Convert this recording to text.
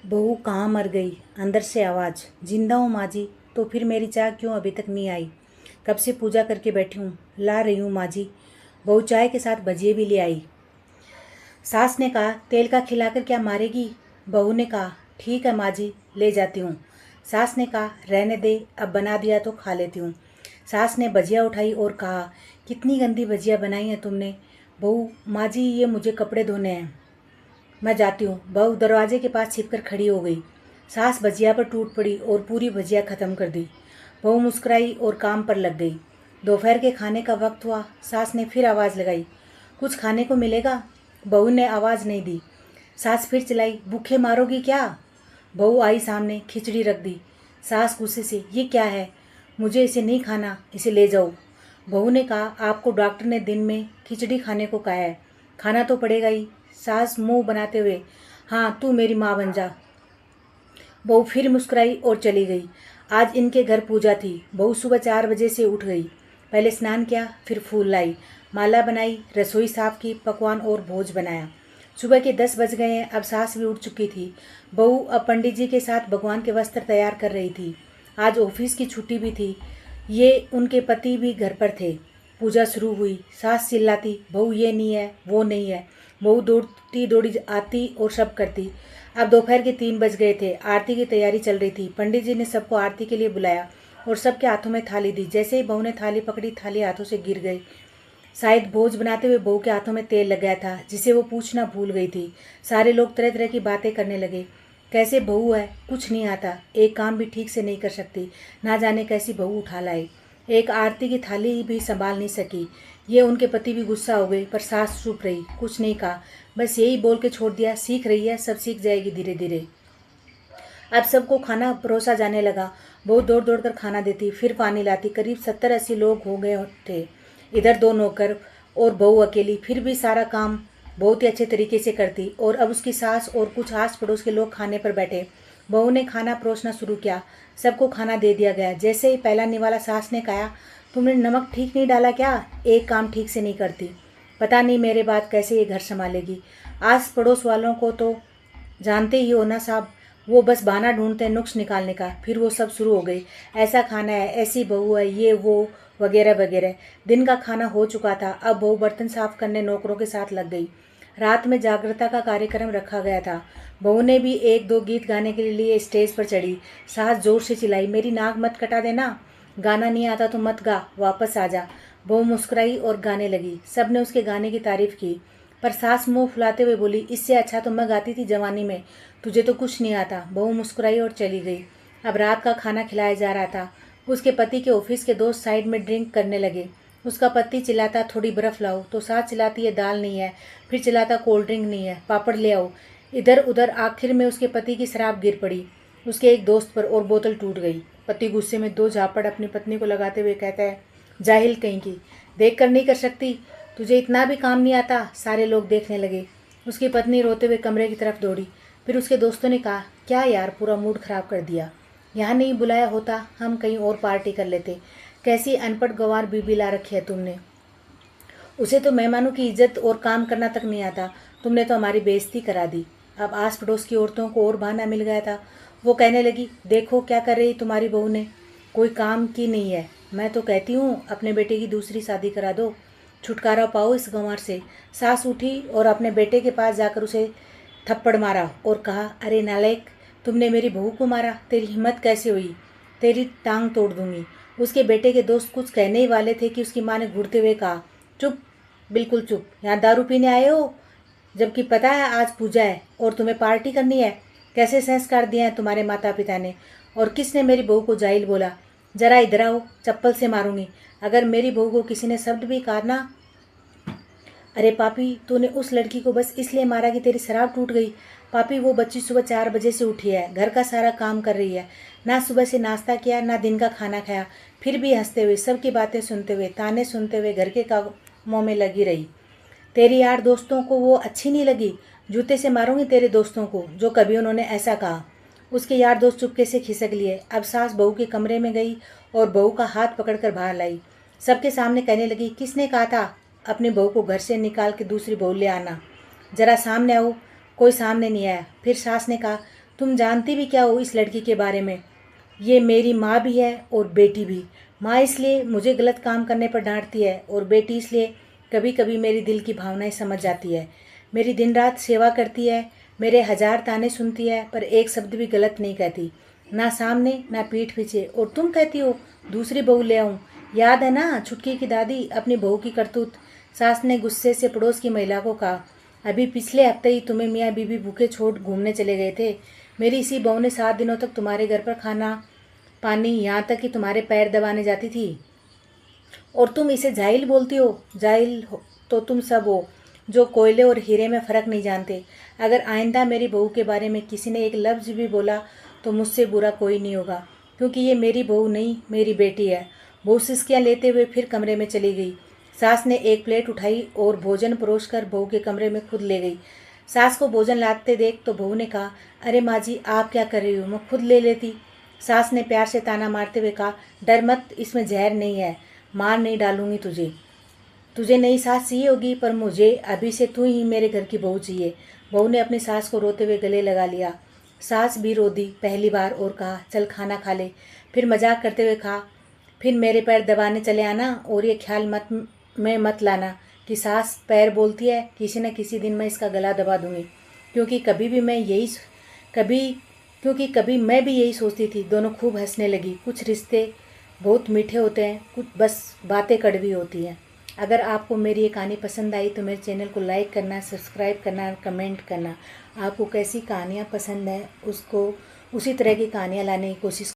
बहू कहाँ मर गई? अंदर से आवाज़। जिंदा हूँ माँ जी। तो फिर मेरी चाय क्यों अभी तक नहीं आई? कब से पूजा करके बैठी हूँ, ला रही हूँ माँ जी। बहू चाय के साथ भजिए भी ले आई। सास ने कहा तेल का खिलाकर क्या मारेगी? बहू ने कहा ठीक है माँ जी, ले जाती हूँ। सास ने कहा रहने दे, अब बना दिया तो खा लेती हूँ। सास ने भजिया उठाई और कहा कितनी गंदी भजिया बनाई है तुमने। बहू माँ जी ये मुझे कपड़े धोने हैं, मैं जाती हूँ। बहू दरवाजे के पास छिपकर खड़ी हो गई। सास भजिया पर टूट पड़ी और पूरी भजिया खत्म कर दी। बहू मुस्कुराई और काम पर लग गई। दोपहर के खाने का वक्त हुआ। सास ने फिर आवाज़ लगाई, कुछ खाने को मिलेगा? बहू ने आवाज़ नहीं दी। सास फिर चिल्लाई, भूखे मारोगी क्या? बहू आई सामने, खिचड़ी रख दी। सास गुस्से से, ये क्या है? मुझे इसे नहीं खाना, इसे ले जाओ। बहू ने कहा आपको डॉक्टर ने दिन में खिचड़ी खाने को कहा है, खाना तो पड़ेगा ही। सास मुंह बनाते हुए, हाँ तू मेरी माँ बन जा। बहू फिर मुस्कुराई और चली गई। आज इनके घर पूजा थी। बहू सुबह 4 बजे से उठ गई। पहले स्नान किया, फिर फूल लाई, माला बनाई, रसोई साफ की, पकवान और भोज बनाया। सुबह के 10 बज गए हैं। अब सास भी उठ चुकी थी। बहू अब पंडित जी के साथ भगवान के वस्त्र तैयार कर रही थी। आज ऑफिस की छुट्टी भी थी। ये उनके पति भी घर पर थे। पूजा शुरू हुई। सास चिल्लाती, बहू ये नहीं है, वो नहीं है। बहू दौड़ती दौड़ी आती और सब करती। अब दोपहर के 3 बज गए थे। आरती की तैयारी चल रही थी। पंडित जी ने सबको आरती के लिए बुलाया और सबके हाथों में थाली दी। जैसे ही बहू ने थाली पकड़ी, थाली हाथों से गिर गई। शायद भोज बनाते हुए बहू के हाथों में तेल लग गया था, जिसे वो पूछना भूल गई थी। सारे लोग तरह तरह की बातें करने लगे। कैसे बहू है, कुछ नहीं आता, एक काम भी ठीक से नहीं कर सकती, ना जाने कैसी बहू उठा लाई, एक आरती की थाली भी संभाल नहीं सकी। ये उनके पति भी गुस्सा हो गए, पर सास चुप रही, कुछ नहीं कहा, बस यही बोल के छोड़ दिया, सीख रही है, सब सीख जाएगी धीरे धीरे। अब सबको खाना परोसा जाने लगा। बहू दौड़ दौड़ कर खाना देती, फिर पानी लाती। करीब 70-80 लोग हो गए थे। इधर 2 नौकर और बहू अकेली, फिर भी सारा काम बहुत ही अच्छे तरीके से करती। और अब उसकी सास और कुछ आस पड़ोस के लोग खाने पर बैठे। बहू ने खाना परोसना शुरू किया। सबको खाना दे दिया गया। जैसे ही पहला निवाला सास ने कहा, तुमने नमक ठीक नहीं डाला क्या? एक काम ठीक से नहीं करती, पता नहीं मेरे बाद कैसे ये घर संभालेगी। आस पड़ोस वालों को तो जानते ही हो ना साहब, वो बस बहाना ढूंढते हैं नुक्स निकालने का। फिर वो सब शुरू हो गई, ऐसा खाना है, ऐसी बहू है, ये वो वगैरह वगैरह। दिन का खाना हो चुका था। अब बहू बर्तन साफ करने नौकरों के साथ लग गई। रात में जागृता का कार्यक्रम रखा गया था। बहू ने भी 1-2 गीत गाने के लिए स्टेज पर चढ़ी। सास जोर से चिल्लाई, मेरी नाक मत कटा देना, गाना नहीं आता तो मत गा, वापस आ जा। बहू मुस्कुराई और गाने लगी। सब ने उसके गाने की तारीफ की, पर सास मुंह फुलाते हुए बोली, इससे अच्छा तो मैं गाती थी जवानी में, तुझे तो कुछ नहीं आता। बहू मुस्कुराई और चली गई। अब रात का खाना खिलाया जा रहा था। उसके पति के ऑफिस के दोस्त साइड में ड्रिंक करने लगे। उसका पति चिल्लाता, थोड़ी बर्फ लाओ, तो सास चिल्लाती है, दाल नहीं है, फिर चिल्लाता, कोल्ड ड्रिंक नहीं है, पापड़ ले आओ। इधर उधर आखिर में उसके पति की शराब गिर पड़ी उसके एक दोस्त पर और बोतल टूट गई। पति गुस्से में 2 झापड़ अपनी पत्नी को लगाते हुए कहता है, जाहिल कहीं की, देख कर नहीं कर सकती, तुझे इतना भी काम नहीं आता। सारे लोग देखने लगे। उसकी पत्नी रोते हुए कमरे की तरफ दौड़ी। फिर उसके दोस्तों ने कहा, क्या यार, पूरा मूड खराब कर दिया, यहाँ नहीं बुलाया होता, हम कहीं और पार्टी कर लेते। कैसी अनपढ़ गंवार बीबी ला रखी है तुमने, उसे तो मेहमानों की इज्जत और काम करना तक नहीं आता, तुमने तो हमारी बेइज्जती करा दी। अब आस पड़ोस की औरतों को और बहाना मिल गया था। वो कहने लगी, देखो क्या कर रही तुम्हारी बहू ने, कोई काम की नहीं है। मैं तो कहती हूँ अपने बेटे की दूसरी शादी करा दो, छुटकारा पाओ इस गंवार से। सास उठी और अपने बेटे के पास जाकर उसे थप्पड़ मारा और कहा, अरे नालायक, तुमने मेरी बहू को मारा, तेरी हिम्मत कैसे हुई, तेरी टांग तोड़ दूंगी। उसके बेटे के दोस्त कुछ कहने ही वाले थे कि उसकी माँ ने घूरते हुए कहा, चुप, बिल्कुल चुप, यहाँ दारू पीने आए हो, जबकि पता है आज पूजा है और तुम्हें पार्टी करनी है। कैसे संस्कार दिए हैं तुम्हारे माता पिता ने, और किसने मेरी बहू को जाहिल बोला? जरा इधर आओ, चप्पल से मारूंगी अगर मेरी बहू को किसी ने शब्द भी कहा ना। अरे पापी, तूने उस लड़की को बस इसलिए मारा कि तेरी शराब टूट गई। पापी, वो बच्ची सुबह 4 बजे से उठी है, घर का सारा काम कर रही है, ना सुबह से नाश्ता किया, ना दिन का खाना खाया, फिर भी हंसते हुए, सबकी बातें सुनते हुए, ताने सुनते हुए घर के कामों में लगी रही। तेरी यार दोस्तों को वो अच्छी नहीं लगी, जूते से मारूंगी तेरे दोस्तों को जो कभी उन्होंने ऐसा कहा। उसके यार दोस्त चुपके से खिसक लिए। अब सास बहू के कमरे में गई और बहू का हाथ पकड़कर बाहर लाई। सबके सामने कहने लगी, किसने कहा था अपनी बहू को घर से निकाल के दूसरी बहू ले आना? जरा सामने आओ। कोई सामने नहीं आया। फिर सास ने कहा, तुम जानती भी क्या हो इस लड़की के बारे में? ये मेरी माँ भी है और बेटी भी। माँ इसलिए मुझे गलत काम करने पर डांटती है और बेटी इसलिए कभी कभी मेरी दिल की भावनाएं समझ जाती है। मेरी दिन रात सेवा करती है, मेरे 1000 ताने सुनती है, पर एक शब्द भी गलत नहीं कहती, ना सामने ना पीठ पीछे। और तुम कहती हो दूसरी बहू ले आऊं। याद है ना छुटकी की दादी, अपनी बहू की करतूत? सास ने गुस्से से पड़ोस की महिला को कहा, अभी पिछले हफ्ते ही तुम्हें मियाँ बीबी भूखे छोड़ घूमने चले गए थे। मेरी इसी बहू ने 7 दिनों तक तुम्हारे घर पर खाना पानी, यहाँ तक कि तुम्हारे पैर दबाने जाती थी, और तुम इसे जाहिल बोलती हो। जाहिल तो तुम सब हो जो कोयले और हीरे में फ़र्क नहीं जानते। अगर आइंदा मेरी बहू के बारे में किसी ने एक लफ्ज़ भी बोला तो मुझसे बुरा कोई नहीं होगा, क्योंकि ये मेरी बहू नहीं, मेरी बेटी है। बहू सिसकियाँ लेते हुए फिर कमरे में चली गई। सास ने एक प्लेट उठाई और भोजन परोस कर बहू के कमरे में खुद ले गई। सास को भोजन लाते देख तो बहू ने कहा, अरे माँ जी आप क्या कर रही हो, मैं खुद ले लेती। सास ने प्यार से ताना मारते हुए कहा, डर मत, इसमें जहर नहीं है, मार नहीं डालूंगी तुझे। तुझे नई सास चाहिए होगी, पर मुझे अभी से तू ही मेरे घर की बहू चाहिए। बहू ने अपनी सास को रोते हुए गले लगा लिया। सास भी रो दी पहली बार और कहा, चल खाना खा ले। फिर मजाक करते हुए कहा, फिर मेरे पैर दबाने चले आना, और ये ख्याल मत लाना कि सास पैर बोलती है, किसी न किसी दिन मैं इसका गला दबा दूंगी। क्योंकि कभी मैं भी यही सोचती थी। दोनों खूब हंसने लगी। कुछ रिश्ते बहुत मीठे होते हैं, कुछ बस बातें कड़वी होती हैं। अगर आपको मेरी ये कहानी पसंद आई तो मेरे चैनल को लाइक करना, सब्सक्राइब करना और कमेंट करना। आपको कैसी कहानियाँ पसंद है उसको उसी तरह की कहानियाँ लाने की कोशिश